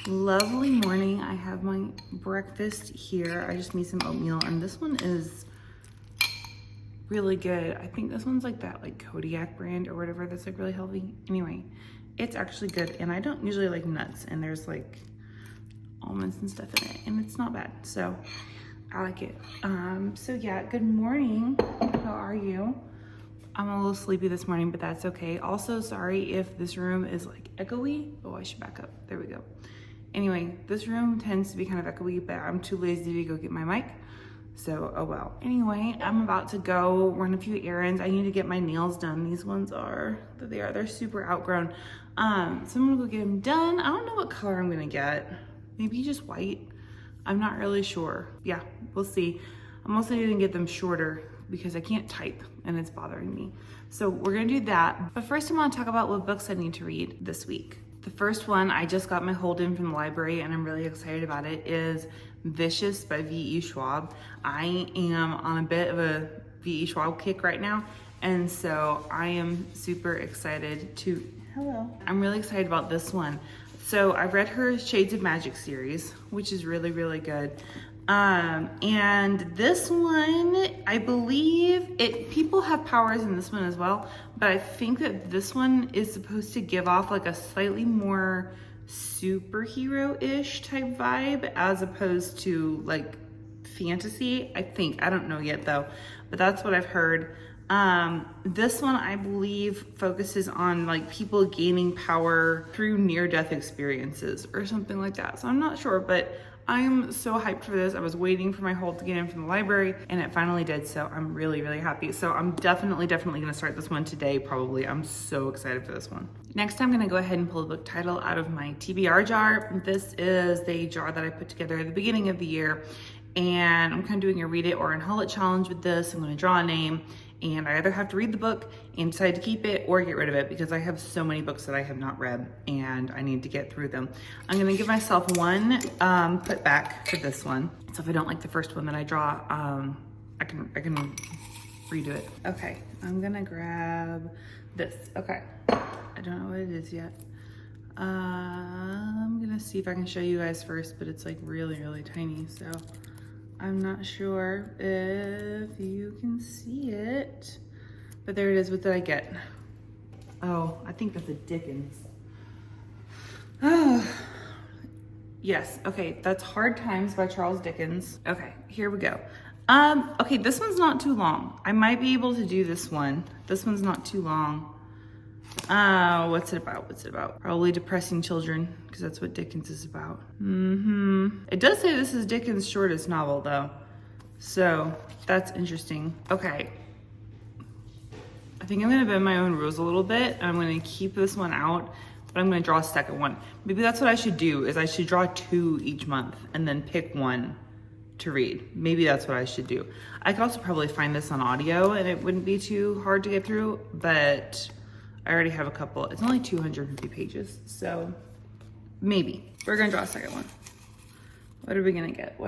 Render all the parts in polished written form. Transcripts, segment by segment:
Lovely morning. I have my breakfast here. I just made some oatmeal and this one is really good. I think this one's like that like Kodiak brand or whatever that's like really healthy. Anyway, it's actually good and I don't usually like nuts and there's like almonds and stuff in it and it's not bad. So I like it. So yeah, good morning. How are you? I'm a little sleepy this morning, but that's okay. Also, sorry if this room is like echoey. Oh, I should back up. There we go. Anyway, this room tends to be kind of echoey, but I'm too lazy to go get my mic. So, oh well. Anyway, I'm about to go run a few errands. I need to get my nails done. These ones they're super outgrown. So I'm gonna go get them done. I don't know what color I'm gonna get. Maybe just white. I'm not really sure. Yeah, we'll see. I'm also gonna get them shorter because I can't type and it's bothering me. So we're gonna do that. But first I wanna talk about what books I need to read this week. The first one, I just got my hold in from the library and I'm really excited about it, is Vicious by V.E. Schwab. I am on a bit of a V.E. Schwab kick right now. And so I am super excited I'm really excited about this one. So I've read her Shades of Magic series, which is really, really good. And this one, I believe people have powers in this one as well, but I think that this one is supposed to give off like a slightly more superhero-ish type vibe as opposed to like fantasy. I don't know yet though, but that's what I've heard. This one I believe focuses on like people gaining power through near-death experiences or something like that. So I'm not sure, but I'm so hyped for this. I was waiting for my hold to get in from the library and it finally did. So I'm really, really happy. So I'm definitely gonna start this one today, probably. I'm so excited for this one. Next, I'm gonna go ahead and pull the book title out of my TBR jar. This is the jar that I put together at the beginning of the year. And I'm kind of doing a read it or unhaul it challenge with this. I'm gonna draw a name and I either have to read the book and decide to keep it or get rid of it because I have so many books that I have not read and I need to get through them. I'm gonna give myself one put back for this one. So if I don't like the first one that I draw, I can redo it. Okay, I'm gonna grab this. Okay, I don't know what it is yet. I'm gonna see if I can show you guys first, but it's like really, really tiny, so I'm not sure if you can see it, but there it is. What did I get? Oh, I think that's a Dickens. Oh, yes. Okay, that's Hard Times by Charles Dickens. Okay, here we go. Okay, this one's not too long. I might be able to do this one. This one's not too long. What's it about? Probably depressing children, because that's what Dickens is about. It does say this is Dickens' shortest novel, though. So, that's interesting. Okay. I think I'm gonna bend my own rules a little bit, and I'm gonna keep this one out, but I'm gonna draw a second one. Maybe that's what I should do, is I should draw 2 each month, and then pick one to read. Maybe that's what I should do. I could also probably find this on audio, and it wouldn't be too hard to get through, but I already have a couple. It's only 250 pages, so maybe. We're gonna draw a second one. What are we gonna get?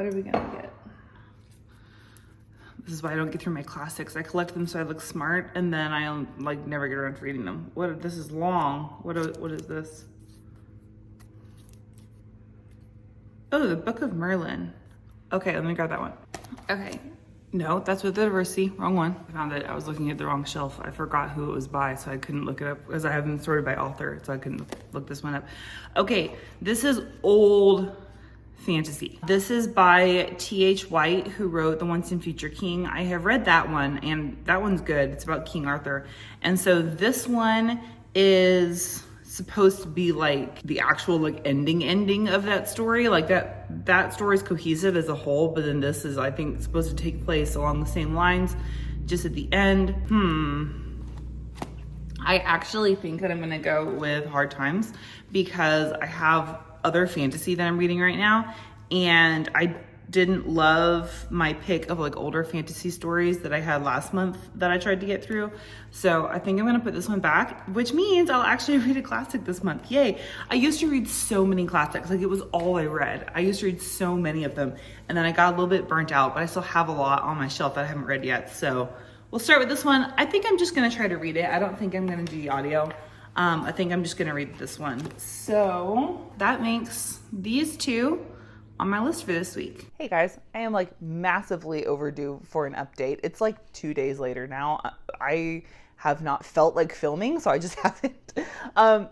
This is why I don't get through my classics. I collect them so I look smart, and then I like never get around to reading them. This is long. What is this? Oh, the Book of Merlin. Okay, let me grab that one. Okay. No, that's with the diversity. Wrong one. I found that I was looking at the wrong shelf. I forgot who it was by, so I couldn't look it up because I have them sorted by author, so I couldn't look this one up. Okay, this is old fantasy. This is by T.H. White, who wrote The Once and Future King. I have read that one, and that one's good. It's about King Arthur. And so this one is supposed to be like the actual like ending of that story. Like that story is cohesive as a whole, but then this is, I think, supposed to take place along the same lines, just at the end. I actually think that I'm gonna go with Hard Times because I have other fantasy that I'm reading right now, and I didn't love my pick of like older fantasy stories that I had last month that I tried to get through. So I think I'm gonna put this one back, which means I'll actually read a classic this month. Yay. I used to read so many classics, like it was all I read. I used to read so many of them, and then I got a little bit burnt out, but I still have a lot on my shelf that I haven't read yet. So we'll start with this one. I think I'm just gonna try to read it. I don't think I'm gonna do the audio. I think I'm just gonna read this one. So that makes these two on my list for this week. Hey guys, I am like massively overdue for an update. It's like 2 days later now. I have not felt like filming, so I just haven't.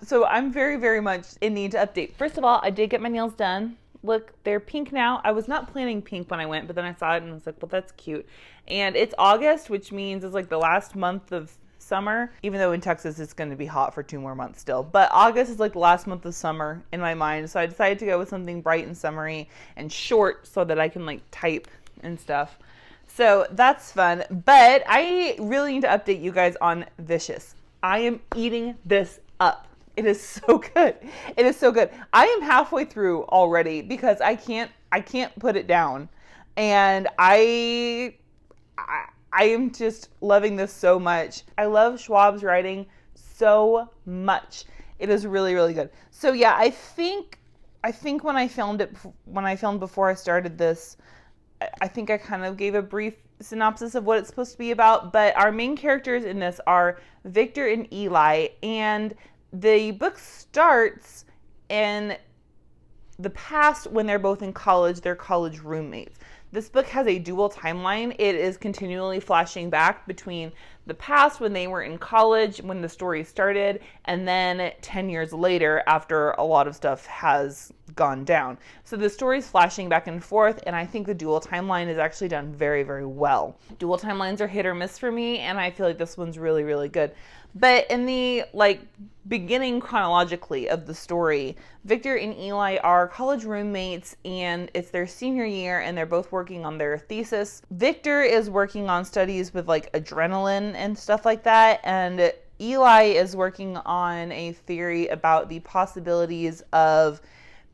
So I'm very, very much in need to update. First of all, I did get my nails done. Look, they're pink now. I was not planning pink when I went, but then I saw it and I was like, well, that's cute. And it's August, which means it's like the last month of summer, even though in Texas it's going to be hot for 2 more months still. But August is like the last month of summer in my mind. So I decided to go with something bright and summery and short so that I can like type and stuff. So that's fun. But I really need to update you guys on Vicious. I am eating this up. It is so good. It is so good. I am halfway through already because I can't put it down. And I am just loving this so much. I love Schwab's writing so much. It is really, really good. So yeah, I think when I filmed before I started this, I think I kind of gave a brief synopsis of what it's supposed to be about. But our main characters in this are Victor and Eli, and the book starts in the past when they're both in college. They're college roommates. This book has a dual timeline. It is continually flashing back between the past when they were in college, when the story started, and then 10 years later after a lot of stuff has gone down. So the story's flashing back and forth, and I think the dual timeline is actually done very, very well. Dual timelines are hit or miss for me, and I feel like this one's really, really good. But in the beginning chronologically of the story, Victor and Eli are college roommates, and it's their senior year, and they're both working on their thesis. Victor is working on studies with adrenaline and stuff like that, and Eli is working on a theory about the possibilities of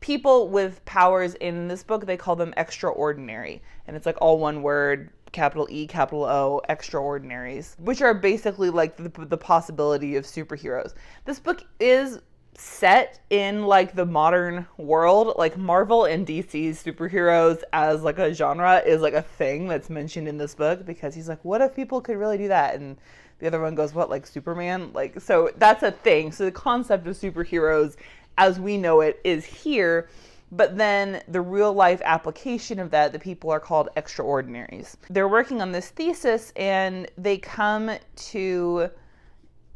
people with powers. In this book, they call them extraordinary, and it's all one word, capital E, capital O, extraordinaries, which are basically the possibility of superheroes. This book is set in the modern world. Marvel and DC's superheroes as a genre is a thing that's mentioned in this book, because he's what if people could really do that? And the other one goes, what, Superman? So that's a thing. So the concept of superheroes as we know it is here. But then the real life application of that, the people are called extraordinaries. They're working on this thesis, and they come to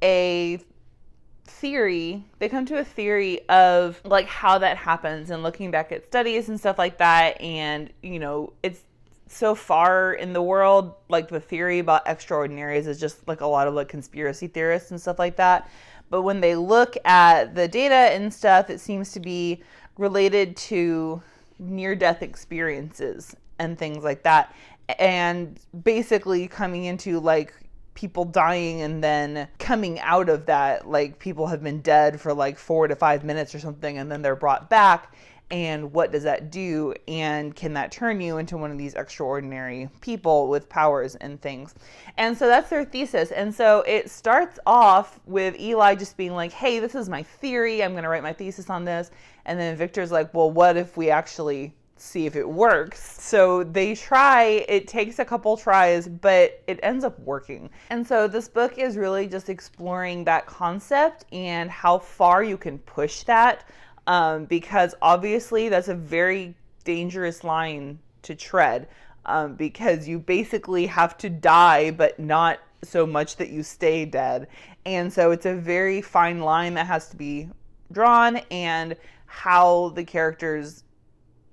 a theory. They come to a theory of how that happens, and looking back at studies and stuff like that. And, it's so far in the world, the theory about extraordinaries is just a lot of conspiracy theorists and stuff like that. But when they look at the data and stuff, it seems to be related to near-death experiences and things like that, and basically coming into people dying and then coming out of that, people have been dead for 4 to 5 minutes or something, and then they're brought back. And what does that do? And can that turn you into one of these extraordinary people with powers and things? And so that's their thesis. And so it starts off with Eli just being hey, this is my theory. I'm going to write my thesis on this. And then Victor's well, what if we actually see if it works? So they try. It takes a couple tries, but it ends up working. And so this book is really just exploring that concept and how far you can push that. Because obviously that's a very dangerous line to tread, because you basically have to die, but not so much that you stay dead. And so it's a very fine line that has to be drawn, and how the characters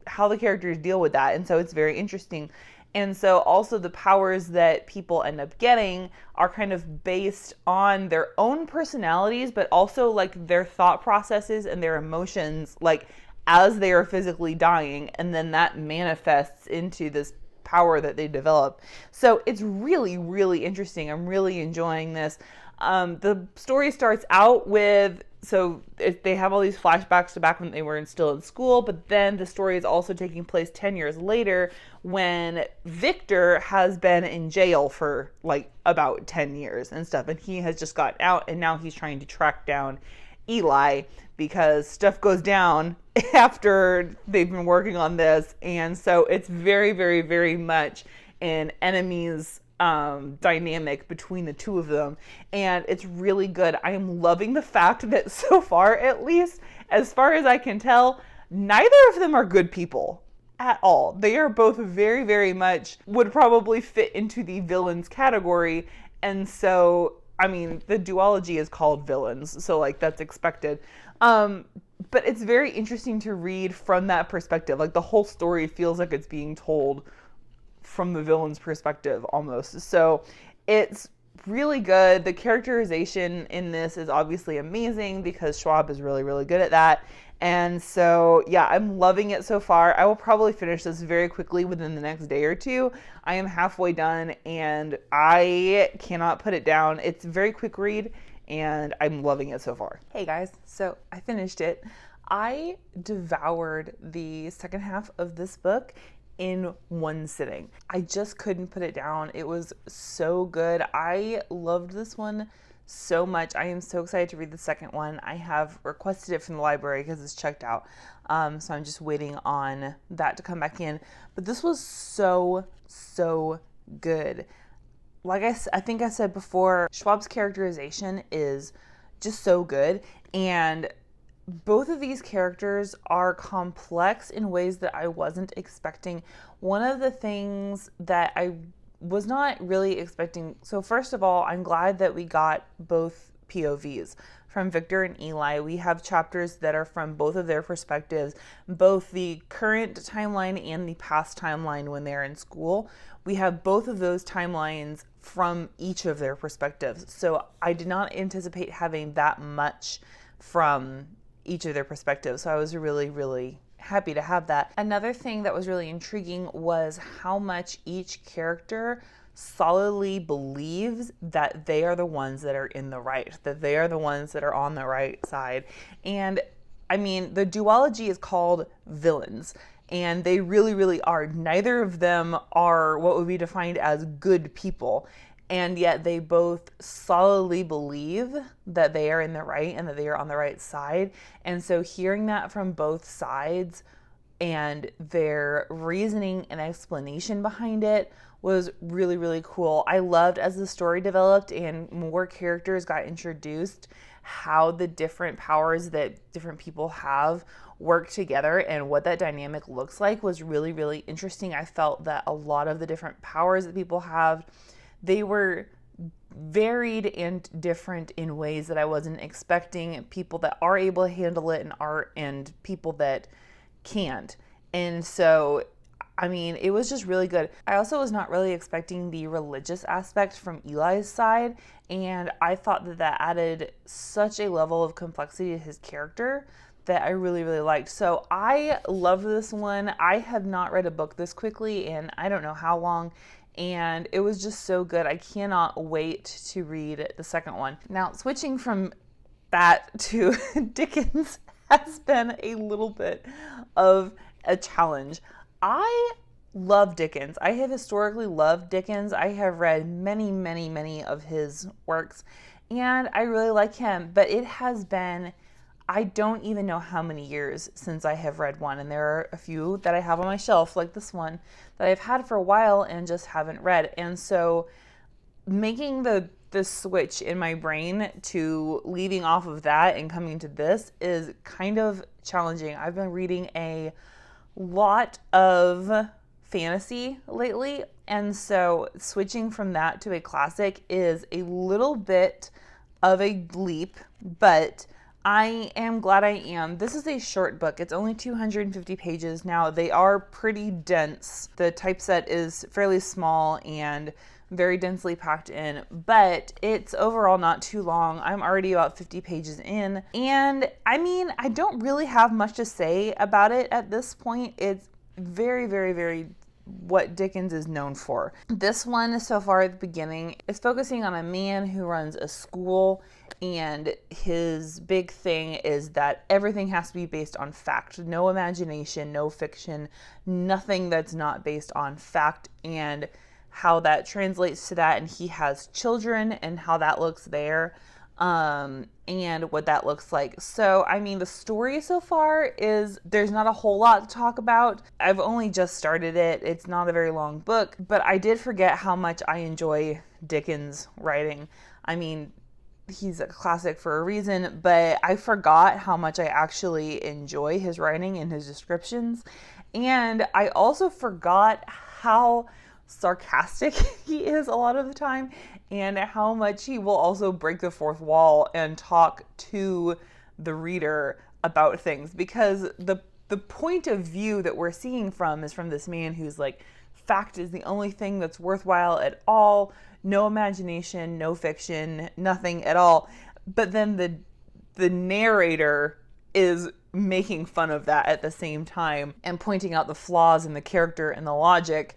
deal with that. And so it's very interesting. And so also the powers that people end up getting are kind of based on their own personalities, but also their thought processes and their emotions, as they are physically dying. And then that manifests into this power that they develop. So it's really, really interesting. I'm really enjoying this. The story starts out with they have all these flashbacks to back when they were still in school, but then the story is also taking place 10 years later when Victor has been in jail for like about 10 years and stuff, and he has just gotten out, and now he's trying to track down Eli because stuff goes down after they've been working on this. And so it's very, very, very much an enemies dynamic between the two of them, and it's really good. I am loving the fact that so far, at least as far as I can tell, neither of them are good people at all. They are both very, very much would probably fit into the villains category. And so, I mean, the duology is called Villains, so like that's expected. But it's very interesting to read from that perspective. Like the whole story feels like it's being told from the villain's perspective almost. So it's really good. The characterization in this is obviously amazing because Schwab is really, really good at that. And so, yeah, I'm loving it so far. I will probably finish this very quickly within the next day or two. I am halfway done and I cannot put it down. It's a very quick read and I'm loving it so far. Hey guys, so I finished it. I devoured the second half of this book in one sitting. I just couldn't put it down. It was so good. I loved this one so much. I am so excited to read the second one. I have requested it from the library because it's checked out. So I'm just waiting on that to come back in. But this was so, so good. Like I think I said before, Schwab's characterization is just so good. And both of these characters are complex in ways that I wasn't expecting. One of the things that I was not really expecting. So first of all, I'm glad that we got both POVs from Victor and Eli. We have chapters that are from both of their perspectives, both the current timeline and the past timeline when they're in school. We have both of those timelines from each of their perspectives. So I did not anticipate having that much from each of their perspectives. So I was really, really happy to have that. Another thing that was really intriguing was how much each character solidly believes that they are the ones that are in the right, that they are the ones that are on the right side. And I mean, the duology is called Villains, and they really, really are. Neither of them are what would be defined as good people. And yet they both solidly believe that they are in the right and that they are on the right side. And so hearing that from both sides and their reasoning and explanation behind it was really, really cool. I loved as the story developed and more characters got introduced, how the different powers that different people have work together and what that dynamic looks like was really, really interesting. I felt that a lot of the different powers that people have, they were varied and different in ways that I wasn't expecting. People that are able to handle it and people that can't. And so, I mean, it was just really good. I also was not really expecting the religious aspect from Eli's side, and I thought that that added such a level of complexity to his character that I really, really liked. So I love this one. I have not read a book this quickly in I don't know how long, and it was just so good. I cannot wait to read the second one. Now, switching from that to Dickens has been a little bit of a challenge. I love Dickens. I have historically loved Dickens. I have read many, many, many of his works, and I really like him, but it has been, I don't even know how many years since I have read one, and there are a few that I have on my shelf, like this one, that I've had for a while and just haven't read. And so making the switch in my brain to leaving off of that and coming to this is kind of challenging. I've been reading a lot of fantasy lately, and so switching from that to a classic is a little bit of a leap, but I am glad I am. This is a short book. It's only 250 pages. Now, they are pretty dense. The typeset is fairly small and very densely packed in, but it's overall not too long. I'm already about 50 pages in, and I mean, I don't really have much to say about it at this point. It's very, very, very what Dickens is known for. This one so far at the beginning is focusing on a man who runs a school, And his big thing is that everything has to be based on fact. No imagination, no fiction, nothing that's not based on fact, and how that translates to that. And he has children and how that looks there, and what that looks like. So, I mean, the story so far is there's not a whole lot to talk about. I've only just started it. It's not a very long book, but I did forget how much I enjoy Dickens' writing. I mean, he's a classic for a reason, but I forgot how much I actually enjoy his writing and his descriptions. And I also forgot how sarcastic he is a lot of the time, and how much he will also break the fourth wall and talk to the reader about things, because the point of view that we're seeing from is from this man who's like, fact is the only thing that's worthwhile at all. No imagination, no fiction, nothing at all. But then the narrator is making fun of that at the same time and pointing out the flaws in the character and the logic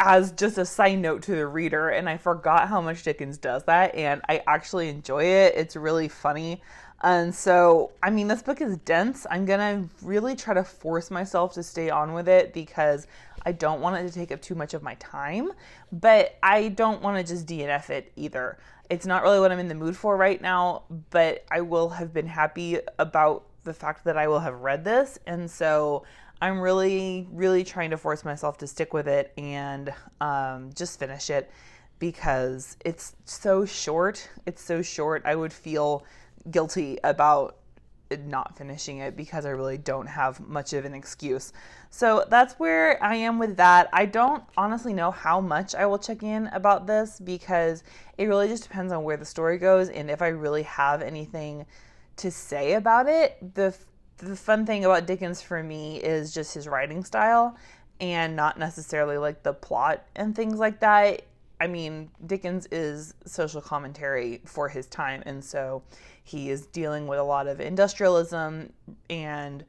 as just a side note to the reader. And I forgot how much Dickens does that, and I actually enjoy it. It's really funny. And so, I mean, this book is dense. I'm gonna really try to force myself to stay on with it because I don't want it to take up too much of my time, but I don't want to just DNF it either. It's not really what I'm in the mood for right now, but I will have been happy about the fact that I will have read this. And so I'm really, really trying to force myself to stick with it and just finish it, because it's so short. It's so short. I would feel guilty about not finishing it because I really don't have much of an excuse. So that's where I am with that. I don't honestly know how much I will check in about this, because it really just depends on where the story goes and if I really have anything to say about it. The fun thing about Dickens for me is just his writing style, and not necessarily like the plot and things like that. I mean, Dickens is social commentary for his time, and so he is dealing with a lot of industrialism and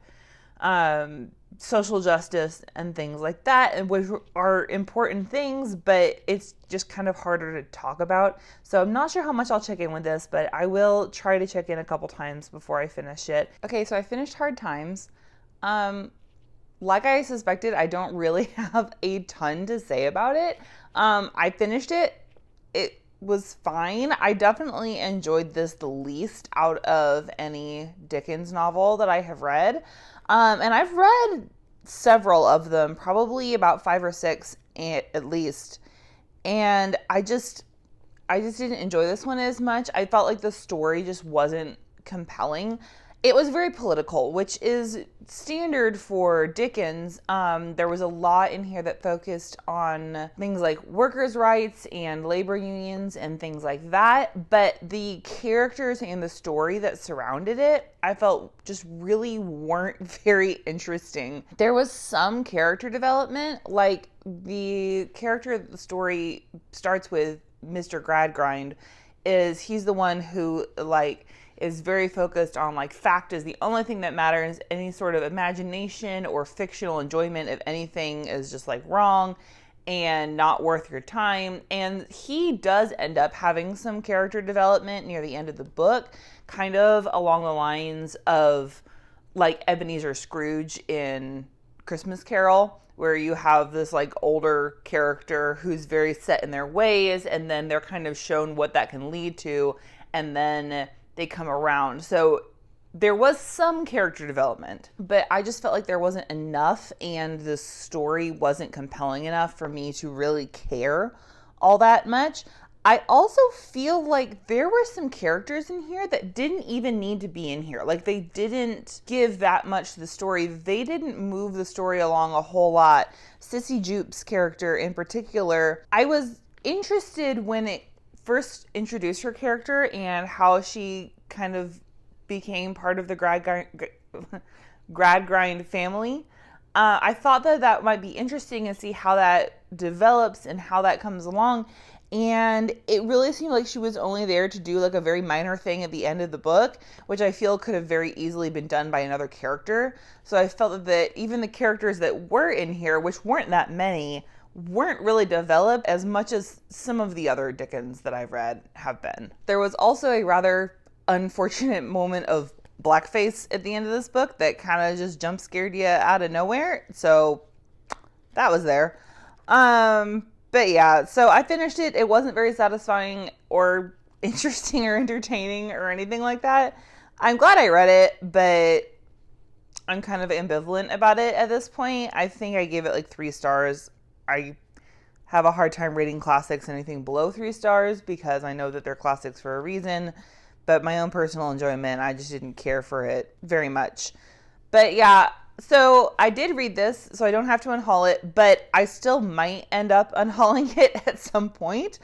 social justice and things like that, and which are important things, but it's just kind of harder to talk about. So I'm not sure how much I'll check in with this, but I will try to check in a couple times before I finish it. Okay, so I finished Hard Times. Like I suspected, I don't really have a ton to say about it. I finished it. It was fine. I definitely enjoyed this the least out of any Dickens novel that I have read. And I've read several of them, probably about 5 or 6 at least. And I just didn't enjoy this one as much. I felt like the story just wasn't compelling. It was very political, which is standard for Dickens. There was a lot in here that focused on things like workers' rights and labor unions and things like that. But the characters and the story that surrounded it, I felt just really weren't very interesting. There was some character development, like the character of the story starts with Mr. Gradgrind. He's the one who is very focused on fact is the only thing that matters. Any sort of imagination or fictional enjoyment of anything is just wrong and not worth your time. And he does end up having some character development near the end of the book, kind of along the lines of Ebenezer Scrooge in Christmas Carol, where you have this older character who's very set in their ways, and then they're kind of shown what that can lead to, and then they come around. So there was some character development, but I just felt like there wasn't enough, and the story wasn't compelling enough for me to really care all that much. I also feel like there were some characters in here that didn't even need to be in here. They didn't give that much to the story. They didn't move the story along a whole lot. Sissy Jupe's character in particular, I was interested when it first introduced her character and how she kind of became part of the Gradgrind family. I thought that might be interesting and see how that develops and how that comes along. And it really seemed like she was only there to do a very minor thing at the end of the book, which I feel could have very easily been done by another character. So I felt that even the characters that were in here, which weren't that many, weren't really developed as much as some of the other Dickens that I've read have been. There was also a rather unfortunate moment of blackface at the end of this book that kind of just jump scared you out of nowhere. So that was there. But yeah, so I finished it. It wasn't very satisfying or interesting or entertaining or anything like that. I'm glad I read it, but I'm kind of ambivalent about it at this point. I think I gave it like 3 stars. I have a hard time rating classics anything below 3 stars because I know that they're classics for a reason, but my own personal enjoyment, I just didn't care for it very much. But yeah, so I did read this, so I don't have to unhaul it, but I still might end up unhauling it at some point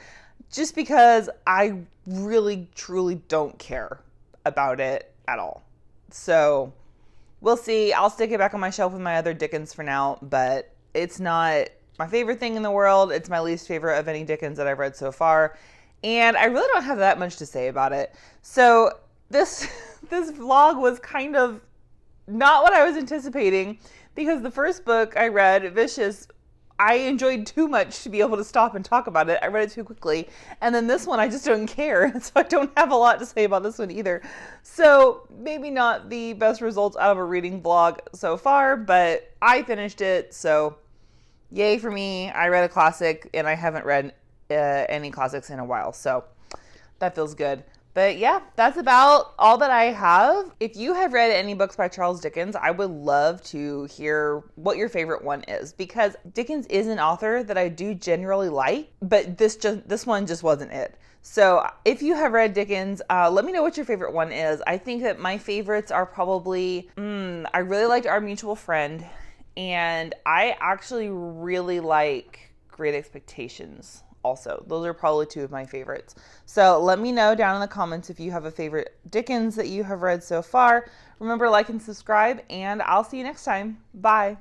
just because I really, truly don't care about it at all. So we'll see. I'll stick it back on my shelf with my other Dickens for now, but it's not my favorite thing in the world. It's my least favorite of any Dickens that I've read so far. And I really don't have that much to say about it. So this vlog was kind of not what I was anticipating because the first book I read, Vicious, I enjoyed too much to be able to stop and talk about it. I read it too quickly. And then this one, I just don't care. So I don't have a lot to say about this one either. So maybe not the best results out of a reading vlog so far, but I finished it. So yay for me. I read a classic and I haven't read any classics in a while. So that feels good. But yeah, that's about all that I have. If you have read any books by Charles Dickens, I would love to hear what your favorite one is because Dickens is an author that I do generally like, but this one just wasn't it. So if you have read Dickens, let me know what your favorite one is. I think that my favorites are probably, I really liked Our Mutual Friend, and I actually really like Great Expectations. Also, those are probably 2 of my favorites. So let me know down in the comments if you have a favorite Dickens that you have read so far. Remember, like and subscribe, and I'll see you next time. Bye.